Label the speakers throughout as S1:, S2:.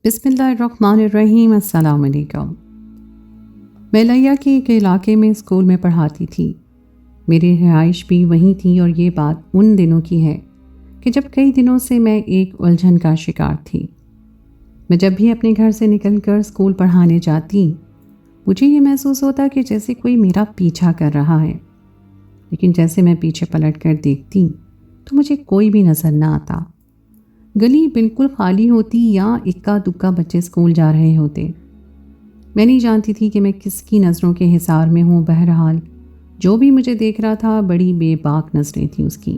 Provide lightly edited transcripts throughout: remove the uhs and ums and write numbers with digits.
S1: بسم اللہ الرحمن الرحیم۔ السلام علیکم۔ میں لیا کے ایک علاقے میں اسکول میں پڑھاتی تھی۔ میری رہائش بھی وہیں تھی اور یہ بات ان دنوں کی ہے کہ جب کئی دنوں سے میں ایک الجھن کا شکار تھی۔ میں جب بھی اپنے گھر سے نکل کر اسکول پڑھانے جاتی مجھے یہ محسوس ہوتا کہ جیسے کوئی میرا پیچھا کر رہا ہے، لیکن جیسے میں پیچھے پلٹ کر دیکھتی تو مجھے کوئی بھی نظر نہ آتا۔ گلی بالکل خالی ہوتی یا اکا دکا بچے اسکول جا رہے ہوتے۔ میں نہیں جانتی تھی کہ میں کس کی نظروں کے حصار میں ہوں، بہرحال جو بھی مجھے دیکھ رہا تھا بڑی بے باک نظریں تھیں اس کی۔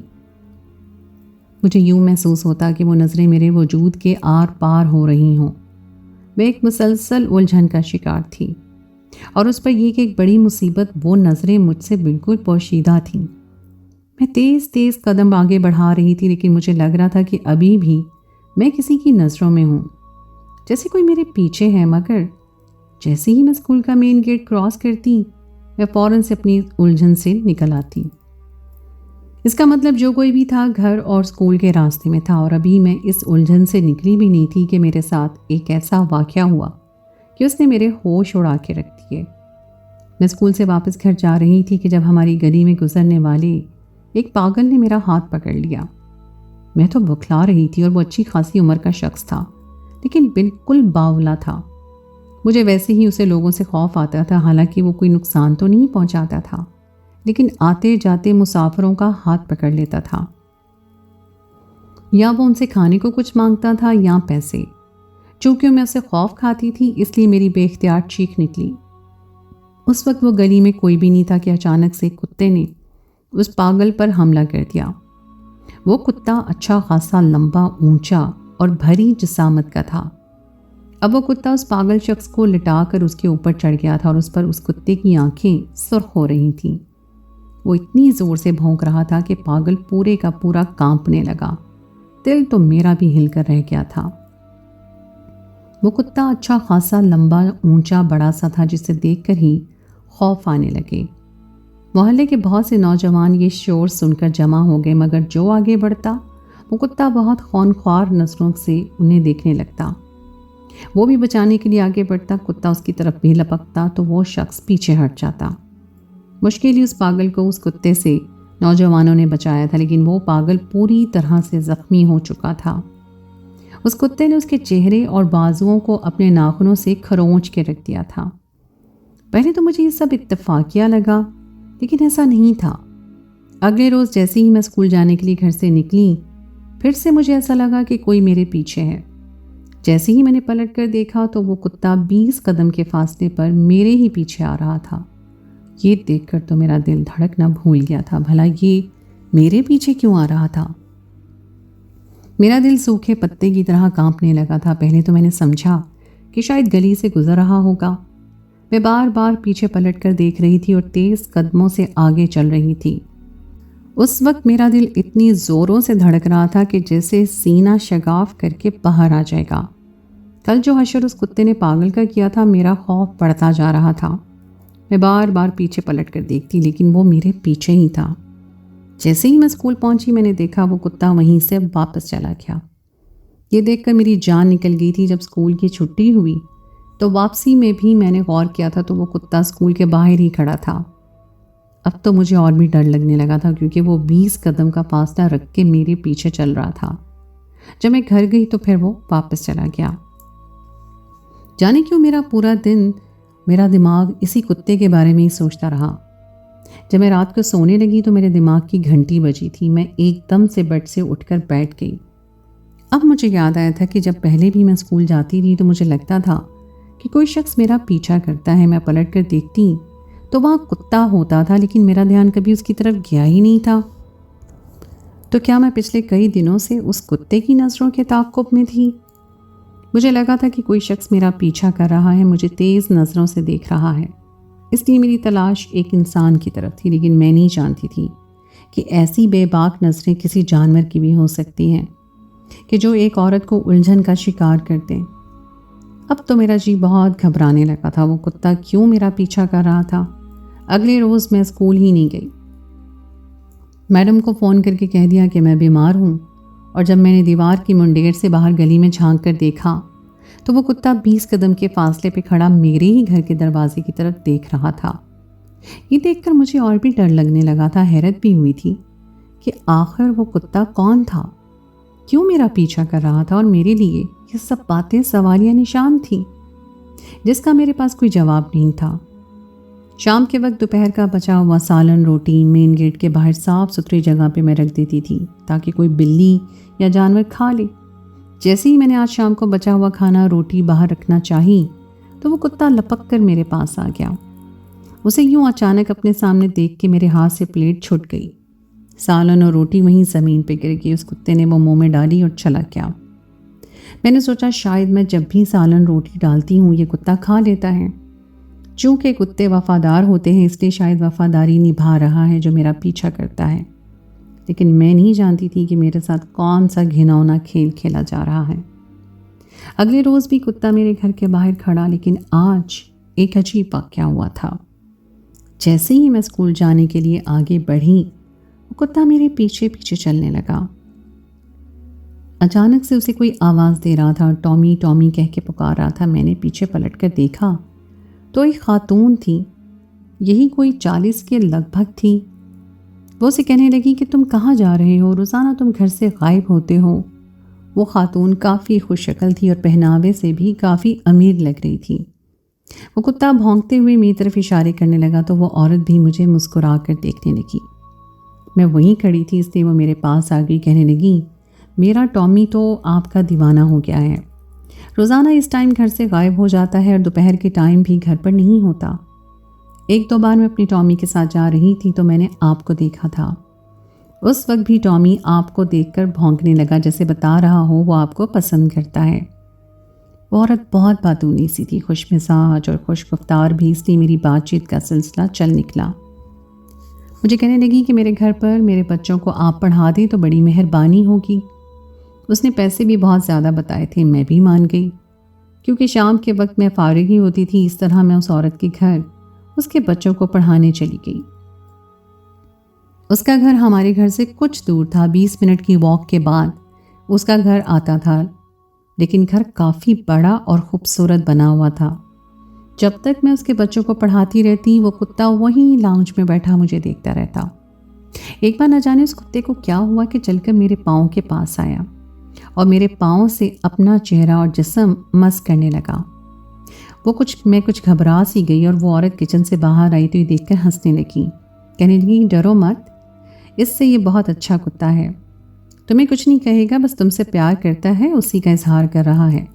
S1: مجھے یوں محسوس ہوتا کہ وہ نظریں میرے وجود کے آر پار ہو رہی ہوں۔ میں ایک مسلسل الجھن کا شکار تھی، اور اس پر یہ کہ ایک بڑی مصیبت وہ نظریں مجھ سے بالکل پوشیدہ تھیں۔ میں تیز تیز قدم آگے بڑھا رہی تھی، لیکن مجھے لگ رہا تھا کہ ابھی بھی میں کسی کی نظروں میں ہوں، جیسے کوئی میرے پیچھے ہے۔ مگر جیسے ہی میں اسکول کا مین گیٹ کراس کرتی میں فوراً سے اپنی الجھن سے نکل آتی۔ اس کا مطلب جو کوئی بھی تھا گھر اور اسکول کے راستے میں تھا، اور ابھی میں اس الجھن سے نکلی بھی نہیں تھی کہ میرے ساتھ ایک ایسا واقعہ ہوا کہ اس نے میرے ہوش اڑا کے رکھ دیے۔ میں اسکول سے واپس گھر جا رہی تھی کہ جب ہماری گلی میں گزرنے والے ایک پاگل نے میرا ہاتھ پکڑ لیا۔ میں تو بکھلا رہی تھی اور وہ اچھی خاصی عمر کا شخص تھا، لیکن بالکل باولا تھا۔ مجھے ویسے ہی اسے لوگوں سے خوف آتا تھا، حالانکہ وہ کوئی نقصان تو نہیں پہنچاتا تھا، لیکن آتے جاتے مسافروں کا ہاتھ پکڑ لیتا تھا۔ یا وہ ان سے کھانے کو کچھ مانگتا تھا یا پیسے۔ چونکہ میں اسے خوف کھاتی تھی اس لیے میری بے اختیار چیخ نکلی۔ اس وقت وہ گلی میں کوئی بھی نہیں تھا کہ اچانک سے کتے نے اس پاگل پر حملہ کر دیا۔ وہ کتا اچھا خاصا لمبا، اونچا اور بھری جسامت کا تھا۔ اب وہ کتا اس پاگل شخص کو لٹا کر اس کے اوپر چڑھ گیا تھا، اور اس پر اس کتے کی آنکھیں سرخ ہو رہی تھیں۔ وہ اتنی زور سے بھونک رہا تھا کہ پاگل پورے کا پورا کانپنے لگا۔ دل تو میرا بھی ہل کر رہ گیا تھا۔ وہ کتا اچھا خاصا لمبا، اونچا، بڑا سا تھا، جسے دیکھ کر ہی خوف آنے لگے۔ محلے کے بہت سے نوجوان یہ شور سن کر جمع ہو گئے، مگر جو آگے بڑھتا وہ کتا بہت خونخوار نظروں سے انہیں دیکھنے لگتا۔ وہ بھی بچانے کے لیے آگے بڑھتا، کتا اس کی طرف بھی لپکتا تو وہ شخص پیچھے ہٹ جاتا۔ مشکل ہی اس پاگل کو اس کتے سے نوجوانوں نے بچایا تھا، لیکن وہ پاگل پوری طرح سے زخمی ہو چکا تھا۔ اس کتے نے اس کے چہرے اور بازوؤں کو اپنے ناخنوں سے کھرونچ کے رکھ دیا تھا۔ پہلے تو مجھے یہ سب اتفاقیہ لگا، لیکن ایسا نہیں تھا۔ اگلے روز جیسے ہی میں اسکول جانے کے لیے گھر سے نکلی، پھر سے مجھے ایسا لگا کہ کوئی میرے پیچھے ہے۔ جیسے ہی میں نے پلٹ کر دیکھا تو وہ کتا 20 قدم کے فاصلے پر میرے ہی پیچھے آ رہا تھا۔ یہ دیکھ کر تو میرا دل دھڑکنا بھول گیا تھا، بھلا یہ میرے پیچھے کیوں آ رہا تھا؟ میرا دل سوکھے پتے کی طرح کانپنے لگا تھا۔ پہلے تو میں نے سمجھا کہ شاید گلی سے گزر رہا ہوگا۔ میں بار بار پیچھے پلٹ کر دیکھ رہی تھی اور تیز قدموں سے آگے چل رہی تھی۔ اس وقت میرا دل اتنی زوروں سے دھڑک رہا تھا کہ جیسے سینہ شگاف کر کے باہر آ جائے گا۔ کل جو حشر اس کتے نے پاگل کا کیا تھا، میرا خوف بڑھتا جا رہا تھا۔ میں بار بار پیچھے پلٹ کر دیکھتی، لیکن وہ میرے پیچھے ہی تھا۔ جیسے ہی میں اسکول پہنچی میں نے دیکھا وہ کتا وہیں سے واپس چلا گیا۔ یہ دیکھ کر میری جان نکل گئی تھی۔ جب اسکول کی چھٹی ہوئی تو واپسی میں بھی میں نے غور کیا تھا تو وہ کتا اسکول کے باہر ہی کھڑا تھا۔ اب تو مجھے اور بھی ڈر لگنے لگا تھا، کیونکہ وہ 20 قدم کا فاصلہ رکھ کے میرے پیچھے چل رہا تھا۔ جب میں گھر گئی تو پھر وہ واپس چلا گیا۔ جانے کیوں میرا پورا دن میرا دماغ اسی کتے کے بارے میں ہی سوچتا رہا۔ جب میں رات کو سونے لگی تو میرے دماغ کی گھنٹی بجی تھی۔ میں ایک دم سے بیڈ سے اٹھ کر بیٹھ گئی۔ اب مجھے یاد آیا تھا کہ جب پہلے بھی میں اسکول جاتی تھی تو مجھے لگتا تھا کہ کوئی شخص میرا پیچھا کرتا ہے۔ میں پلٹ کر دیکھتی تو وہاں کتا ہوتا تھا، لیکن میرا دھیان کبھی اس کی طرف گیا ہی نہیں تھا۔ تو کیا میں پچھلے کئی دنوں سے اس کتے کی نظروں کے تعاقب میں تھی؟ مجھے لگا تھا کہ کوئی شخص میرا پیچھا کر رہا ہے، مجھے تیز نظروں سے دیکھ رہا ہے۔ اس لیے میری تلاش ایک انسان کی طرف تھی، لیکن میں نہیں جانتی تھی کہ ایسی بے باک نظریں کسی جانور کی بھی ہو سکتی ہیں کہ جو ایک عورت کو الجھن کا شکار کر دیں۔ اب تو میرا جی بہت گھبرانے لگا تھا۔ وہ کتا کیوں میرا پیچھا کر رہا تھا؟ اگلے روز میں اسکول ہی نہیں گئی۔ میڈم کو فون کر کے کہہ دیا کہ میں بیمار ہوں، اور جب میں نے دیوار کی منڈیر سے باہر گلی میں جھانک کر دیکھا تو وہ کتا 20 قدم کے فاصلے پہ کھڑا میرے ہی گھر کے دروازے کی طرف دیکھ رہا تھا۔ یہ دیکھ کر مجھے اور بھی ڈر لگنے لگا تھا، حیرت بھی ہوئی تھی کہ آخر وہ کتا کون تھا، کیوں میرا پیچھا کر رہا تھا، اور میرے لیے یہ سب باتیں سوالیہ نشان تھیں جس کا میرے پاس کوئی جواب نہیں تھا۔ شام کے وقت دوپہر کا بچا ہوا سالن روٹی مین گیٹ کے باہر صاف ستھری جگہ پہ میں رکھ دیتی تھی تاکہ کوئی بلی یا جانور کھا لے۔ جیسے ہی میں نے آج شام کو بچا ہوا کھانا روٹی باہر رکھنا چاہی تو وہ کتا لپک کر میرے پاس آ گیا۔ اسے یوں اچانک اپنے سامنے دیکھ کے میرے ہاتھ سے پلیٹ چھٹ گئی۔ سالن اور روٹی وہیں زمین پہ گر گئی۔ اس کتے نے وہ منہ میں ڈالی اور چلا گیا۔ میں نے سوچا شاید میں جب بھی سالن روٹی ڈالتی ہوں یہ کتا کھا لیتا ہے۔ چونکہ کتے وفادار ہوتے ہیں اس لیے شاید وفاداری نبھا رہا ہے جو میرا پیچھا کرتا ہے، لیکن میں نہیں جانتی تھی کہ میرے ساتھ کون سا گھناؤنا کھیل کھیلا جا رہا ہے۔ اگلے روز بھی کتا میرے گھر کے باہر کھڑا، لیکن آج ایک عجیب واقعہ ہوا تھا۔ جیسے ہی میں اسکول جانے کے لیے آگے بڑھی وہ کتا میرے پیچھے پیچھے چلنے لگا۔ اچانک سے اسے کوئی آواز دے رہا تھا اور ٹامی ٹامی کہہ کے پکار رہا تھا۔ میں نے پیچھے پلٹ کر دیکھا تو ایک خاتون تھی، یہی کوئی 40 کے لگ بھگ تھی۔ وہ اسے کہنے لگی کہ تم کہاں جا رہے ہو، روزانہ تم گھر سے غائب ہوتے ہو۔ وہ خاتون کافی خوش شکل تھی اور پہناوے سے بھی کافی امیر لگ رہی تھی۔ وہ کتا بھونکتے ہوئے میری طرف اشارے کرنے لگا تو وہ عورت بھی مجھے مسکرا کر دیکھنے لگی۔ میں وہیں کھڑی تھی اس لیے وہ میرے پاس آ گئی، کہنے لگی میرا ٹامی تو آپ کا دیوانہ ہو گیا ہے، روزانہ اس ٹائم گھر سے غائب ہو جاتا ہے اور دوپہر کے ٹائم بھی گھر پر نہیں ہوتا۔ ایک دو بار میں اپنی ٹامی کے ساتھ جا رہی تھی تو میں نے آپ کو دیکھا تھا، اس وقت بھی ٹامی آپ کو دیکھ کر بھونکنے لگا جیسے بتا رہا ہو وہ آپ کو پسند کرتا ہے۔ وہ عورت بہت باتونی سی تھی، خوش مزاج اور خوش گفتار بھی، اس لیے میری بات چیت کا سلسلہ چل نکلا۔ مجھے کہنے لگی کہ میرے گھر پر میرے بچوں کو آپ پڑھا دیں تو بڑی مہربانی ہوگی۔ اس نے پیسے بھی بہت زیادہ بتائے تھے، میں بھی مان گئی کیونکہ شام کے وقت میں فارغ ہی ہوتی تھی۔ اس طرح میں اس عورت کے گھر اس کے بچوں کو پڑھانے چلی گئی۔ اس کا گھر ہمارے گھر سے کچھ دور تھا، 20 منٹ کی واک کے بعد اس کا گھر آتا تھا، لیکن گھر کافی بڑا اور خوبصورت بنا ہوا تھا۔ جب تک میں اس کے بچوں کو پڑھاتی رہتی وہ کتا وہیں لاؤنج میں بیٹھا مجھے دیکھتا رہتا۔ ایک بار نہ جانے اس کتے کو کیا ہوا کہ چل کر میرے پاؤں کے پاس آیا اور میرے پاؤں سے اپنا چہرہ اور جسم مس کرنے لگا۔ میں کچھ گھبرا سی گئی اور وہ عورت کچن سے باہر آئی تو یہ دیکھ کر ہنسنے لگی، کہنے لگی ڈرو مت، اس سے یہ بہت اچھا کتا ہے، تمہیں کچھ نہیں کہے گا، بس تم سے پیار کرتا ہے، اسی کا اظہار کر رہا ہے۔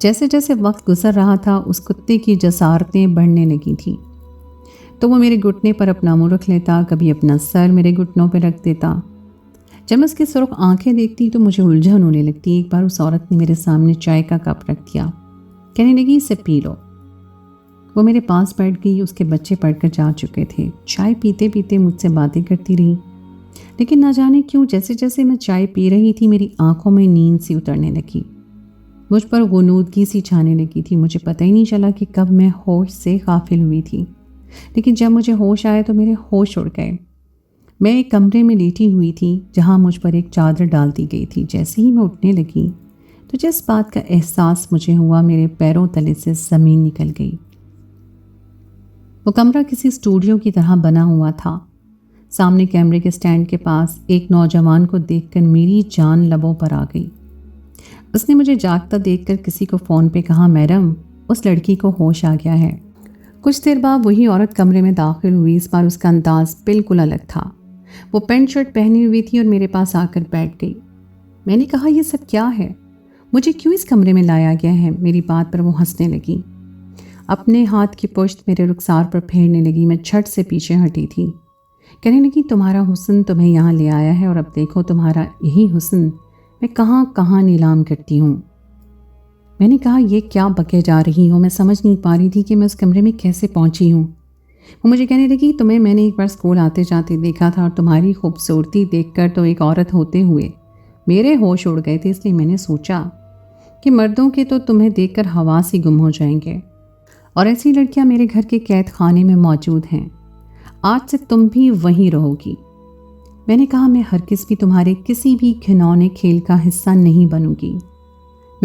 S1: جیسے جیسے وقت گزر رہا تھا اس کتے کی جسارتیں بڑھنے لگی تھیں، تو وہ میرے گھٹنے پر اپنا منہ رکھ لیتا، کبھی اپنا سر میرے گھٹنوں پہ رکھ دیتا۔ جب میں اس کی سرخ آنکھیں دیکھتی تو مجھے الجھن ہونے لگتی۔ ایک بار اس عورت نے میرے سامنے چائے کا کپ رکھ دیا، کہنے لگی اسے پی لو۔ وہ میرے پاس بیٹھ گئی، اس کے بچے پڑھ کر جا چکے تھے۔ چائے پیتے پیتے مجھ سے باتیں کرتی رہی، لیکن نہ جانے کیوں جیسے جیسے میں چائے پی رہی تھی میری آنکھوں میں نیند سی اترنے لگی، مجھ پر غنودگی سی چھانے لگی تھی۔ مجھے پتہ ہی نہیں چلا کہ کب میں ہوش سے غافل ہوئی تھی، لیکن جب مجھے ہوش آیا تو میرے ہوش اڑ گئے۔ میں ایک کمرے میں لیٹی ہوئی تھی جہاں مجھ پر ایک چادر ڈال دی گئی تھی۔ جیسے ہی میں اٹھنے لگی تو جس بات کا احساس مجھے ہوا میرے پیروں تلے سے زمین نکل گئی۔ وہ کمرہ کسی اسٹوڈیو کی طرح بنا ہوا تھا۔ سامنے کیمرے کے سٹینڈ کے پاس ایک نوجوان کو دیکھ کر میری جان لبوں پر آ گئی۔ اس نے مجھے جاگتا دیکھ کر کسی کو فون پہ کہا میڈم اس لڑکی کو ہوش آ گیا ہے۔ کچھ دیر بعد وہی عورت کمرے میں داخل ہوئی، اس بار اس کا انداز بالکل الگ تھا۔ وہ پینٹ شرٹ پہنی ہوئی تھی اور میرے پاس آ کر بیٹھ گئی۔ میں نے کہا یہ سب کیا ہے، مجھے کیوں اس کمرے میں لایا گیا ہے؟ میری بات پر وہ ہنسنے لگی، اپنے ہاتھ کی پشت میرے رخسار پر پھیرنے لگی۔ میں جھٹ سے پیچھے ہٹی تھی، کہنے لگی تمہارا حسن تمہیں یہاں لے آیا ہے اور اب دیکھو تمہارا یہی حسن میں کہاں کہاں نیلام کرتی ہوں۔ میں نے کہا یہ کیا بکے جا رہی ہو؟ میں سمجھ نہیں پا رہی تھی کہ میں اس کمرے میں کیسے پہنچی ہوں۔ وہ مجھے کہنے لگی تمہیں میں نے ایک بار اسکول آتے جاتے دیکھا تھا اور تمہاری خوبصورتی دیکھ کر تو ایک عورت ہوتے ہوئے میرے ہوش اڑ گئے تھے، اس لیے میں نے سوچا کہ مردوں کے تو تمہیں دیکھ کر حواس ہی گم ہو جائیں گے، اور ایسی لڑکیاں میرے گھر کے قید خانے میں موجود ہیں، آج سے تم بھی وہیں رہو گی۔ میں نے کہا میں ہرگز بھی تمہارے کسی بھی گھنونے کھیل کا حصہ نہیں بنوں گی۔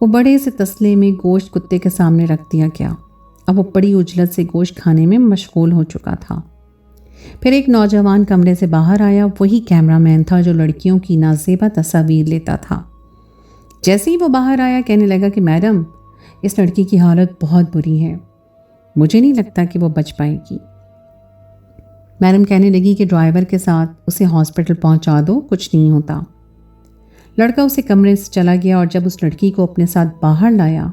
S1: وہ بڑے سے تسلے میں گوشت کتے کے سامنے رکھ دیا گیا۔ اب وہ بڑی اجلت سے گوشت کھانے میں مشغول ہو چکا تھا۔ پھر ایک نوجوان کمرے سے باہر آیا، وہی کیمرہ مین تھا جو لڑکیوں کی نازیبا تصاویر لیتا تھا۔ جیسے ہی وہ باہر آیا کہنے لگا کہ میڈم، اس لڑکی کی حالت بہت بری ہے، مجھے نہیں لگتا کہ وہ بچ پائے گی۔ میڈم کہنے لگی کہ ڈرائیور کے ساتھ اسے ہاسپٹل پہنچا دو، کچھ نہیں ہوتا۔ لڑکا اسے کمرے سے چلا گیا اور جب اس لڑکی کو اپنے ساتھ باہر لایا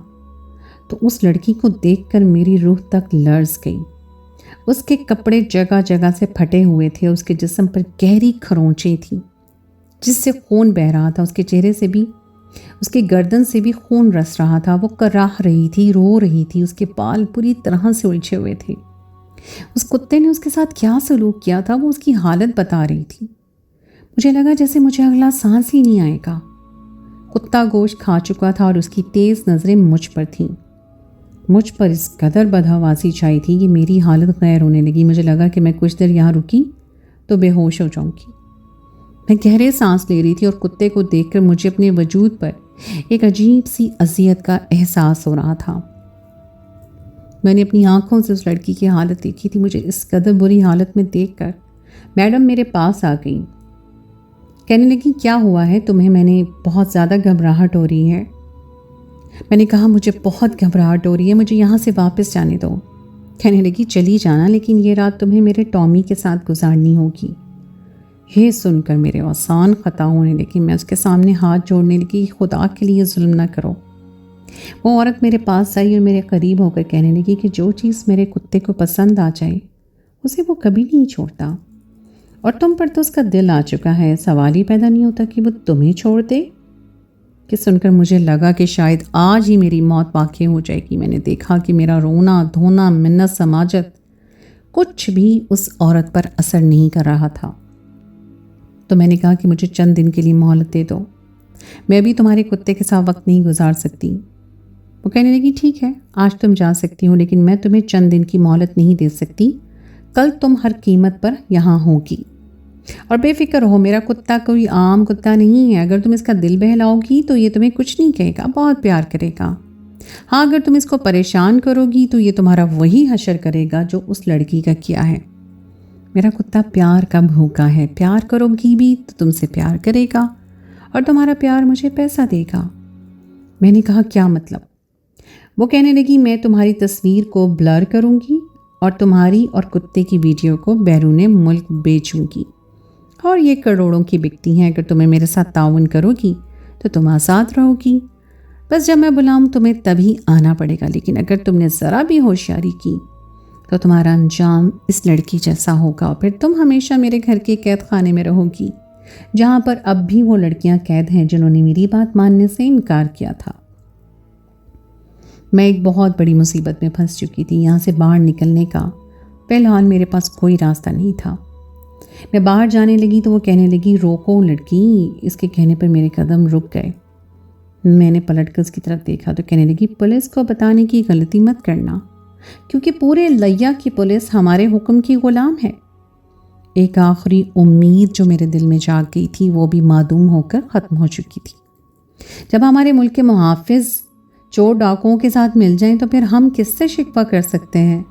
S1: تو اس لڑکی کو دیکھ کر میری روح تک لرز گئی۔ اس کے کپڑے جگہ جگہ سے پھٹے ہوئے تھے، اس کے جسم پر گہری کھرونچیں تھیں جس سے خون بہہ رہا تھا، اس کے چہرے سے بھی، اس کے گردن سے بھی خون رس رہا تھا۔ وہ کراہ رہی تھی، رو رہی تھی، اس کے بال پوری طرح سے الجھے ہوئے تھے۔ اس کتے نے اس کے ساتھ کیا سلوک کیا تھا وہ اس کی حالت بتا رہی تھی۔ مجھے لگا جیسے مجھے اگلا سانس ہی نہیں آئے گا۔ کتا گوشت کھا چکا تھا اور اس کی تیز نظریں مجھ پر تھیں۔ مجھ پر اس قدر بدحواسی چھائی تھی کہ میری حالت غیر ہونے لگی۔ مجھے لگا کہ میں کچھ دیر یہاں رکی تو بے ہوش ہو جاؤں گی۔ میں گہرے سانس لے رہی تھی اور کتے کو دیکھ کر مجھے اپنے وجود پر ایک عجیب سی اذیت کا احساس ہو رہا تھا۔ میں نے اپنی آنکھوں سے اس لڑکی کی حالت دیکھی تھی۔ مجھے اس قدر بری حالت میں دیکھ کر میڈم میرے پاس آ گئی، کہنے لگی کیا ہوا ہے تمہیں؟ میں نے بہت زیادہ گھبراہٹ ہو رہی ہے۔ میں نے کہا مجھے بہت گھبراہٹ ہو رہی ہے، مجھے یہاں سے واپس جانے دو۔ کہنے لگی چلی جانا، لیکن یہ رات تمہیں میرے ٹامی کے ساتھ گزارنی ہوگی۔ یہ سن کر میرے آسان خطا ہونے لگی۔ میں اس کے سامنے ہاتھ جوڑنے لگی، خدا کے لیے ظلم نہ کرو۔ وہ عورت میرے پاس آئی اور میرے قریب ہو کر کہنے لگی کہ جو چیز میرے کتے کو پسند آ جائے اسے وہ کبھی نہیں چھوڑتا، اور تم پر تو اس کا دل آ چکا ہے، سوال ہی پیدا نہیں ہوتا کہ وہ تمہیں چھوڑ دے۔ کہ سن کر مجھے لگا کہ شاید آج ہی میری موت واقع ہو جائے گی۔ میں نے دیکھا کہ میرا رونا دھونا منت سماجت کچھ بھی اس عورت پر اثر نہیں کر رہا تھا۔ تو میں نے کہا کہ مجھے چند دن کے لیے مہلت دے دو، میں ابھی تمہارے کتے کے ساتھ وقت نہیں گزار سکتی۔ وہ کہنے لگی ٹھیک ہے، آج تم جا سکتی ہو، لیکن میں تمہیں چند دن کی مہلت نہیں دے سکتی، کل تم ہر قیمت پر یہاں ہوگی۔ اور بے فکر ہو، میرا کتا کوئی عام کتا نہیں ہے، اگر تم اس کا دل بہلاؤ گی تو یہ تمہیں کچھ نہیں کہے گا، بہت پیار کرے گا۔ ہاں اگر تم اس کو پریشان کرو گی تو یہ تمہارا وہی حشر کرے گا جو اس لڑکی کا کیا ہے۔ میرا کتا پیار کا بھوکا ہے، پیار کرو گی بھی تو تم سے پیار کرے گا اور تمہارا پیار مجھے پیسہ دے گا۔ میں نے کہا کیا مطلب؟ وہ کہنے لگی میں تمہاری تصویر کو بلر کروں گی اور تمہاری اور کتے کی ویڈیو کو بیرون ملک بیچوں گی، اور یہ کروڑوں کی بکتی ہیں۔ اگر تمہیں میرے ساتھ تعاون کرو گی تو تم آزاد رہو گی، بس جب میں بلاؤں تمہیں تبھی آنا پڑے گا، لیکن اگر تم نے ذرا بھی ہوشیاری کی تو تمہارا انجام اس لڑکی جیسا ہوگا، اور پھر تم ہمیشہ میرے گھر کے قید خانے میں رہو گی، جہاں پر اب بھی وہ لڑکیاں قید ہیں جنہوں نے میری بات ماننے سے انکار کیا تھا۔ میں ایک بہت بڑی مصیبت میں پھنس چکی تھی۔ یہاں سے باہر نکلنے کا فی الحال میرے پاس کوئی راستہ نہیں تھا۔ میں باہر جانے لگی تو وہ کہنے لگی روکو لڑکی۔ اس کے کہنے پر میرے قدم رک گئے۔ میں نے پلٹ کر اس کی طرف دیکھا تو کہنے لگی پولیس کو بتانے کی غلطی مت کرنا، کیونکہ پورے لیا کی پولیس ہمارے حکم کی غلام ہے۔ ایک آخری امید جو میرے دل میں جاگ گئی تھی وہ بھی معدوم ہو کر ختم ہو چکی تھی۔ جب ہمارے ملک کے محافظ چور ڈاکوؤں کے ساتھ مل جائیں تو پھر ہم کس سے شکوہ کر سکتے ہیں؟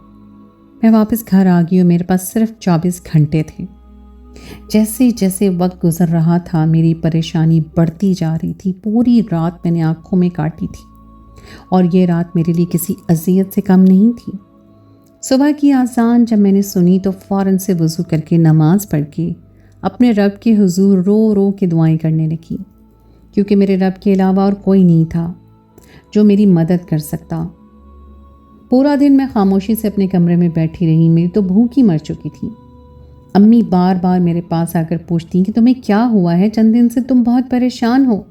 S1: میں واپس گھر آ گئی اور میرے پاس صرف 24 گھنٹے تھے۔ جیسے جیسے وقت گزر رہا تھا میری پریشانی بڑھتی جا رہی تھی۔ پوری رات میں نے آنکھوں میں کاٹی تھی اور یہ رات میرے لیے کسی اذیت سے کم نہیں تھی۔ صبح کی آذان جب میں نے سنی تو فوراً سے وضو کر کے نماز پڑھ کے اپنے رب کے حضور رو رو کے دعائیں کرنے لگی، کیونکہ میرے رب کے علاوہ اور کوئی نہیں تھا جو میری مدد کر سکتا۔ پورا دن میں خاموشی سے اپنے کمرے میں بیٹھی رہی۔ میری تو بھوک ہی مر چکی تھی۔ امی بار بار میرے پاس آ کر پوچھتی کہ تمہیں کیا ہوا ہے، چند دن سے تم بہت پریشان ہو،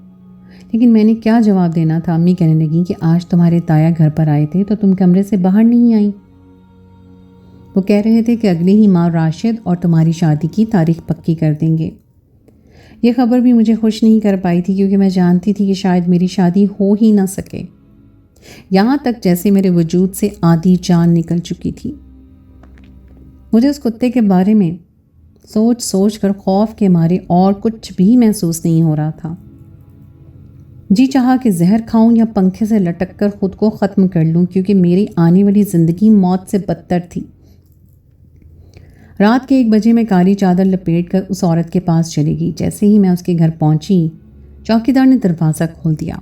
S1: لیکن میں نے کیا جواب دینا تھا۔ امی کہنے لگی کہ آج تمہارے تایا گھر پر آئے تھے تو تم کمرے سے باہر نہیں آئیں۔ وہ کہہ رہے تھے کہ اگلے ہی ماہ راشد اور تمہاری شادی کی تاریخ پکی کر دیں گے۔ یہ خبر بھی مجھے خوش نہیں کر پائی تھی، کیونکہ میں جانتی تھی کہ شاید میری شادی ہو ہی نہ سکے۔ یہاں تک جیسے میرے وجود سے آدھی جان نکل چکی تھی۔ مجھے اس کتے کے بارے میں سوچ سوچ کر خوف کے مارے اور کچھ بھی محسوس نہیں ہو رہا تھا۔ جی چاہا کہ زہر کھاؤں یا پنکھے سے لٹک کر خود کو ختم کر لوں، کیونکہ میری آنے والی زندگی موت سے بدتر تھی۔ رات کے 1 بجے میں کالی چادر لپیٹ کر اس عورت کے پاس چلی گئی۔ جیسے ہی میں اس کے گھر پہنچی، چوکیدار نے دروازہ کھول دیا۔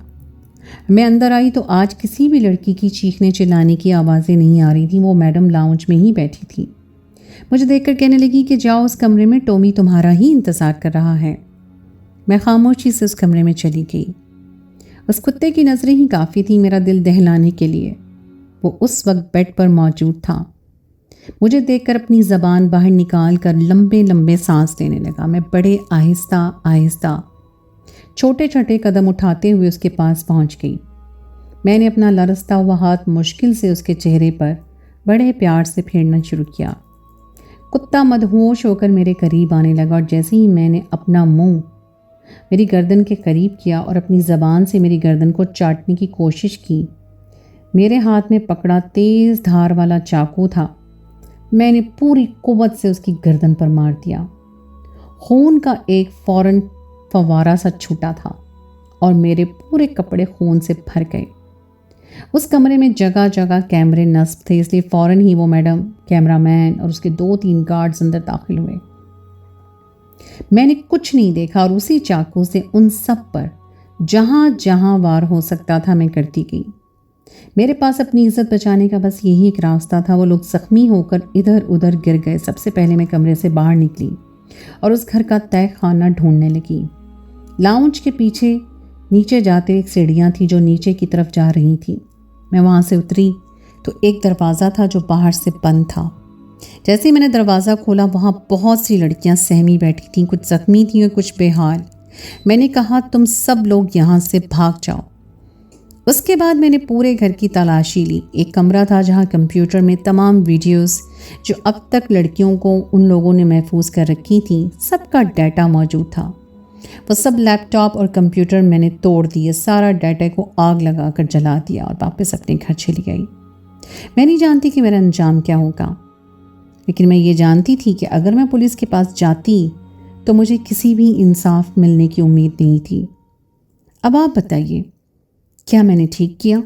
S1: میں اندر آئی تو آج کسی بھی لڑکی کی چیخنے چلانے کی آوازیں نہیں آ رہی تھیں۔ وہ میڈم لاؤنج میں ہی بیٹھی تھی۔ مجھے دیکھ کر کہنے لگی کہ جاؤ، اس کمرے میں ٹومی تمہارا ہی انتظار کر رہا ہے۔ میں خاموشی سے اس کمرے میں چلی گئی۔ اس کتے کی نظریں ہی کافی تھیں میرا دل دہلانے کے لیے۔ وہ اس وقت بیڈ پر موجود تھا۔ مجھے دیکھ کر اپنی زبان باہر نکال کر لمبے لمبے سانس لینے لگا۔ میں بڑے آہستہ آہستہ چھوٹے چھوٹے قدم اٹھاتے ہوئے اس کے پاس پہنچ گئی۔ میں نے اپنا لرزتا ہوا ہاتھ مشکل سے اس کے چہرے پر بڑے پیار سے پھیرنا شروع کیا۔ کتا مدہوش ہو کر میرے قریب آنے لگا، اور جیسے ہی میں نے اپنا منہ میری گردن کے قریب کیا اور اپنی زبان سے میری گردن کو چاٹنے کی کوشش کی، میرے ہاتھ میں پکڑا تیز دھار والا چاقو تھا۔ میں نے پوری قوت سے اس کی گردن پر مار دیا۔ خون کا ایک فوراً فوارہ سا چھوٹا تھا اور میرے پورے کپڑے خون سے بھر گئے۔ اس کمرے میں جگہ جگہ کیمرے نصب تھے، اس لیے فوراً ہی وہ میڈم، کیمرہ مین اور اس کے 2-3 گارڈز اندر داخل ہوئے۔ میں نے کچھ نہیں دیکھا اور اسی چاقو سے ان سب پر جہاں جہاں وار ہو سکتا تھا میں کرتی گئی۔ میرے پاس اپنی عزت بچانے کا بس یہی ایک راستہ تھا۔ وہ لوگ زخمی ہو کر ادھر ادھر گر گئے۔ سب سے پہلے میں کمرے سے باہر نکلی اور اس گھر کا تہہ خانہ ڈھونڈنے لگی۔ لاؤنج کے پیچھے نیچے جاتے ایک سیڑھیاں تھیں جو نیچے کی طرف جا رہی تھیں۔ میں وہاں سے اتری تو ایک دروازہ تھا جو باہر سے بند تھا۔ جیسے ہی میں نے دروازہ کھولا، وہاں بہت سی لڑکیاں سہمی بیٹھی تھیں، کچھ زخمی تھیں اور کچھ بے حال۔ میں نے کہا، تم سب لوگ یہاں سے بھاگ جاؤ۔ اس کے بعد میں نے پورے گھر کی تلاشی لی۔ ایک کمرہ تھا جہاں کمپیوٹر میں تمام ویڈیوز جو اب تک لڑکیوں کو ان لوگوں نے محفوظ کر رکھی تھیں، سب کا ڈیٹا موجود تھا۔ وہ سب لیپ ٹاپ اور کمپیوٹر میں نے توڑ دیے، سارا ڈیٹا کو آگ لگا کر جلا دیا اور واپس اپنے گھر چلی گئی۔ میں نہیں جانتی کہ میرا انجام کیا ہوگا، لیکن میں یہ جانتی تھی کہ اگر میں پولیس کے پاس جاتی تو مجھے کسی بھی انصاف ملنے کی امید نہیں تھی۔ اب آپ بتائیے، کیا میں نے ٹھیک کیا؟